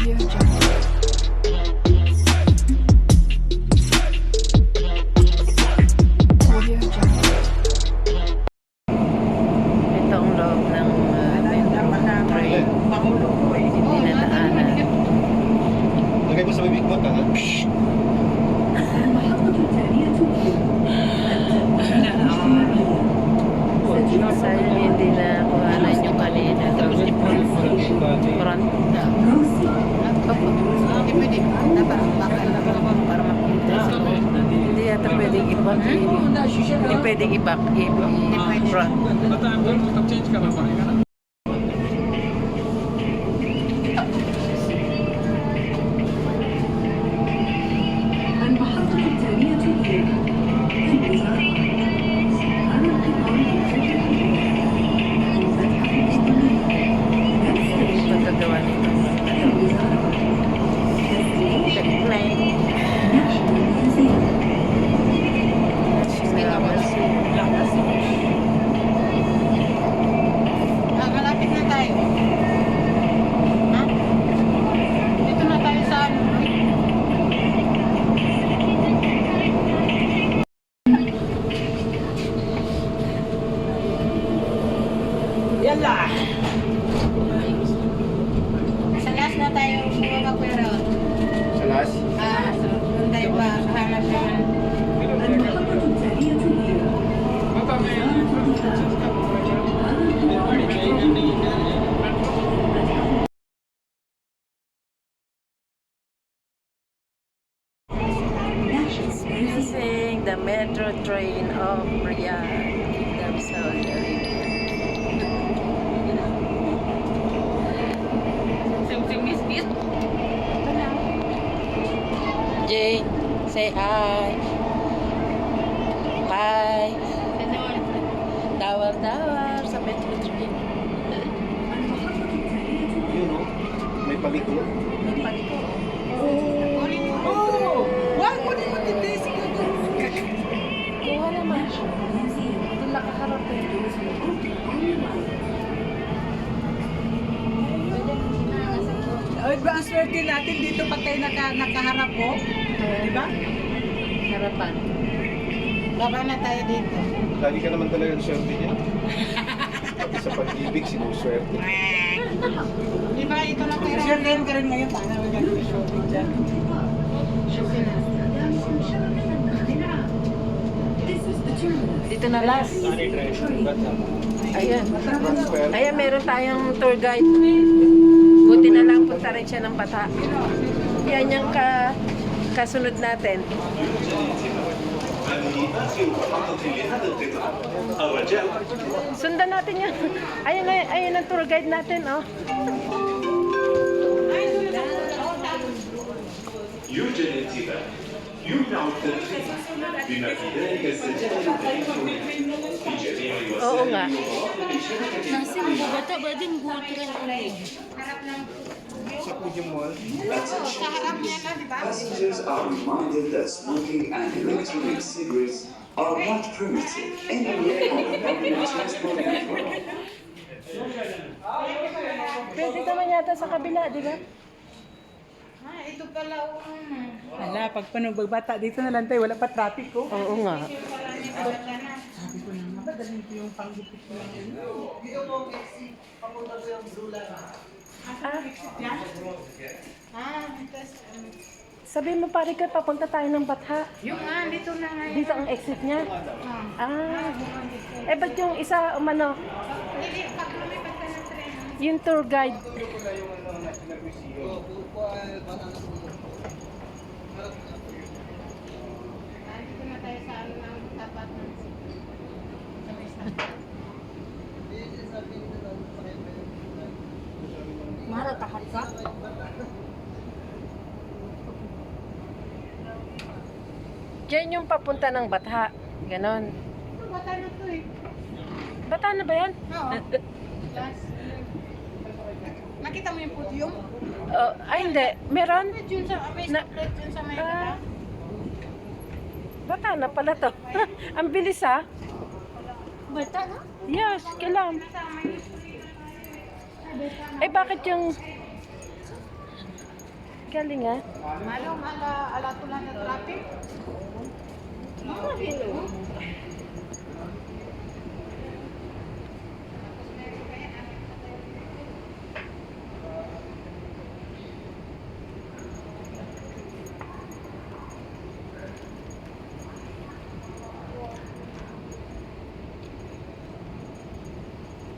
Ito ang loob ng train. Hindi na naanan. Lagay mo sa bibig mo, tanga. Sayang hindi na kuhanan yung kanina. Front. Pwede. Dapat para makita sa loob. Hindi yata pwedeng i-back. Hindi pwedeng i-back. I-front. Pagkagawa nito. Malapit na tayo. Ha? Dito na tayo sa ano? Yalla! Sa last na tayo mga pero. Sa last. So doon tayo pa hanap naman. Using the metro train of Riyadh, Kingdom Saudi Arabia. Jane, say hi. Hi. Dawar-dawar sa metro train. Yun, no? May paliko. May paliko. Oh! Wag mo din matindi siguro. Kuha naman. Doon nakaharap eh. Ay, ba ang swerte natin dito pag tayo nakaharap po? Di ba? Harapan. Baba na tayo dito. Lagi ka naman talaga swerte niya. Pati sa pag-ibig, sinuswerte. Di ba ito lang pera? Swerte ka rin ngayon. Tanga na gagawin shopping dyan. Dito na last. Ayan. Transfer. Ayan, meron tayong tour guide. Buti na lang punta rin siya ng Bata. Yan yung kasunod natin. Sundan natin yan. Ayan ang tour guide natin, oh. يوجد انتباه يمنع التدخين بما في ذلك السجائر الإلكترونية في جميع Oo وسائل nga. المواقع شبكة Kasi bata ba din buhat rin Sa Pujo Mall. Sa harap niya na, di ba? Passengers are reminded that smoking and electronic cigarettes are not permitted anywhere on the public transport network. Pwede naman yata sa kabila, di ba? Ito pala. Ala, pag panugbata dito na lang tayo, wala pa traffic ko. Oo nga. Sabi ko naman, madaling ko yung panggupit ko lang yun. Sabihin mo pare ka, papunta tayo ng Batha. Yung dito na nga. Dito ang exit niya. Eh, ba't yung isa, umano, Hindi, pag lumipat ka ng tren. yung tour guide? Dito na tayo sa ano ng tapat ng Mara tahat ka? Diyan yung papunta ng Batha. Ganon. Ito, bata na to eh. Batha na ba yan? Oo. Last. Nakita mo yung podium? Ay, hindi. Meron? Yun sa, Na- yun sa may Ah. bata. Batha na pala to. Ang bilis ha. Bata na? Yes, kailangan. Eh, bakit yung... Galing ah. Manong ala tulan na traffic.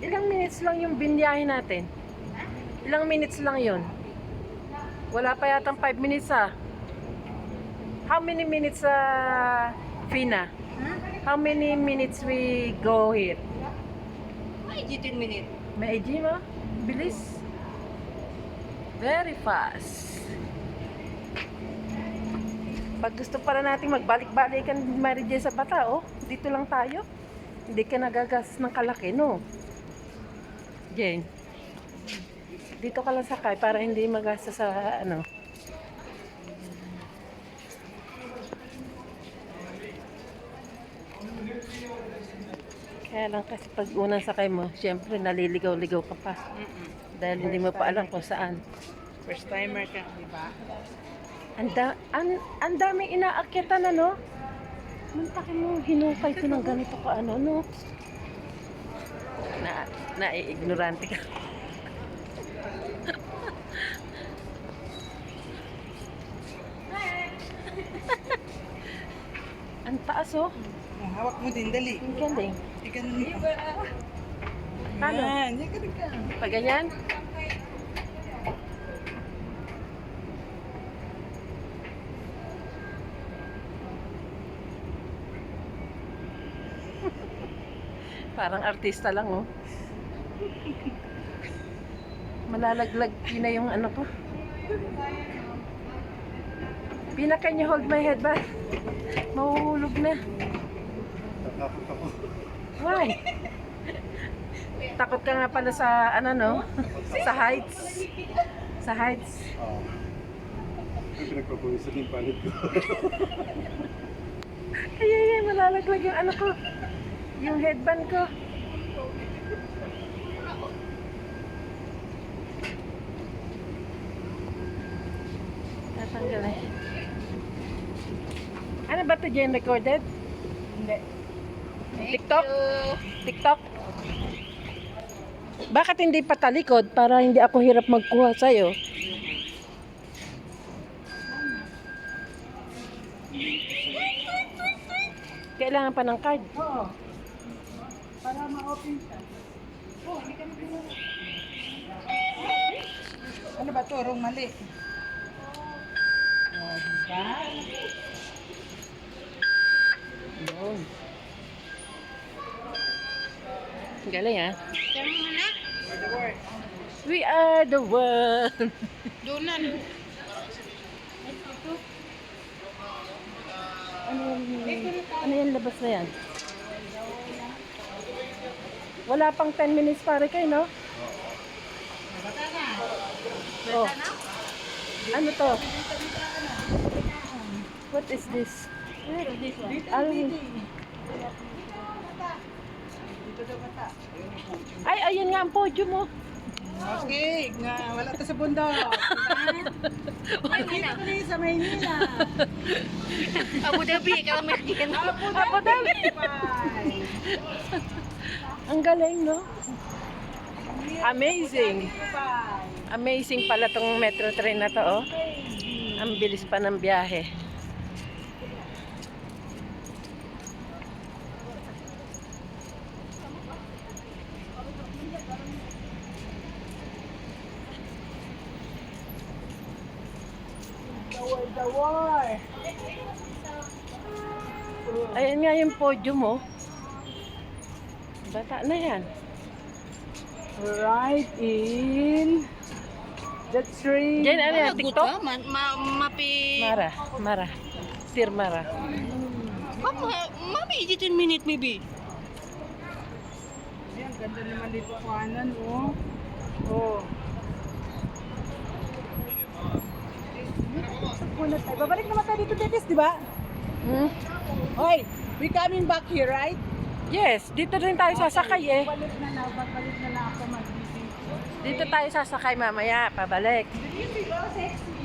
Ilang minutes lang yung binyahe natin? Ilang minutes lang yun? Wala pa yatang 5 minutes ah. How many minutes Fina? How many minutes we go here? Ay, 10 minutes. May IG mo? Bilis. Very fast. Pag gusto para natin magbalik-balikan Mary J sa bata, oh, dito lang tayo. Hindi ka nagagas ng kalaki, no? Jane. Dito ka lang sakay para hindi magasta sa ano. Kaya lang kasi pag unang sakay mo, syempre naliligaw-ligaw ka pa. Dahil hindi mo pa alam kung saan. First timer ka, di ba? Ang daming inaakyatan ano? Muntakin mo, hinukay ko ng ganito ka ano, no? Nai-ignorante ka. Ang taas oh. Hawak mo din, dali. Ang galing. Ikaw na. Paano? Yan, ka. Pag ganyan? Parang artista lang oh. Malalaglag Pina yung ano ko. Pina, can you hold my head ba? Mahuhulog na. Takot ako. Why? Takot ka nga pala sa ano no? Sa heights. Sa heights. Ay, pinagpapawisan yung palit ko. Ay, malalaglag yung ano ko. Yung headband ko. Tatanggal eh. Ano ba ito, Jen? Recorded? Hindi. TikTok? TikTok? Bakit hindi patalikod para hindi ako hirap magkuha sa'yo? Kailangan pa ng card. Oo. Para ma-open siya. Oh, hindi ka na. Ano ba to? Rong mali. Oh, diba? Yun. Galing ah. We are the world. Donan. Ano yung labas na yan? Wala pang 10 minutes pare kayo, no? Oh. Ano to? What is this? Ay, ayun nga ang podium mo. Okay, nga wala to sa bundok. Dito ko na sa Maynila. Abu Dhabi, kalau merkin. Abu Dhabi. Ang galing, no? Amazing. Amazing pala tong metro train na to, oh. Ang bilis pa ng biyahe. The war. Ayan nga yung podium, oh. Bata na yan. Right in the tree. Diyan, ano yan? TikTok? Mapi. Mara. Sir Mara. Mapi 18 minutes maybe. Ayan, ganda naman dito kanan, oh. Oh. Babalik naman tayo dito, Tetis, di ba? Hmm? Hoy, we coming back here, right? Yes, dito rin tayo sasakay eh. Babalik na lang ako mag-visit. Dito tayo sasakay mamaya, pabalik. Hindi, oh, sexy.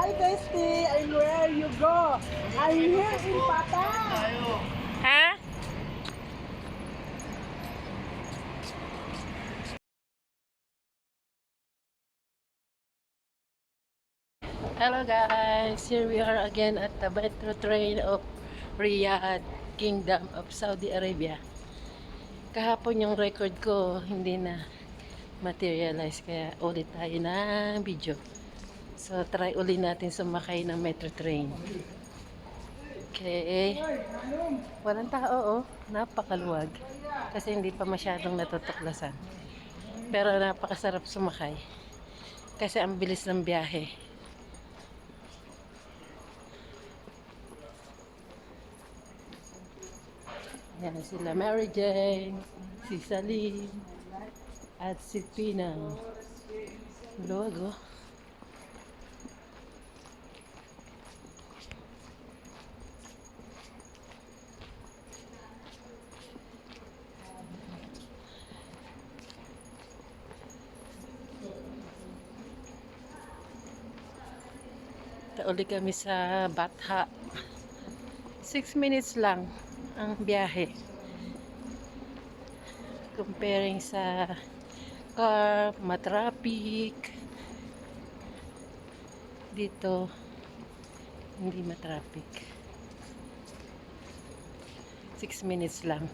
Hi, Bestie. And where you go? I'm here in Pata. Ha? Hello guys, here we are again at the metro train of Riyadh, Kingdom of Saudi Arabia. Kahapon yung record ko hindi na materialize kaya ulit tayo ng video. So try ulit natin sumakay ng metro train. Okay. Walang tao, oh. Napakaluwag. Kasi hindi pa masyadong natutuklasan. Pero napakasarap sumakay. Kasi ang bilis ng biyahe. Yan sila Mary Jane, si Salim, at si Pinang. Luwag, oh. Uli kami sa Batha. 6 minutes lang ang biyahe. Comparing sa car, matraffic. Dito, hindi matraffic. 6 minutes lang.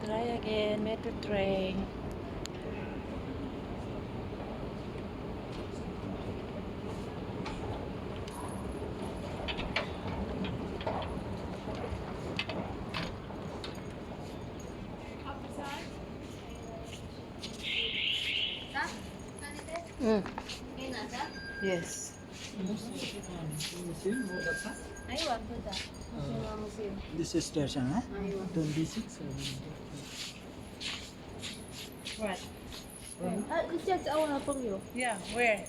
Try again, metro train. Mm. Yes. This is station, huh? 26. Yeah, where?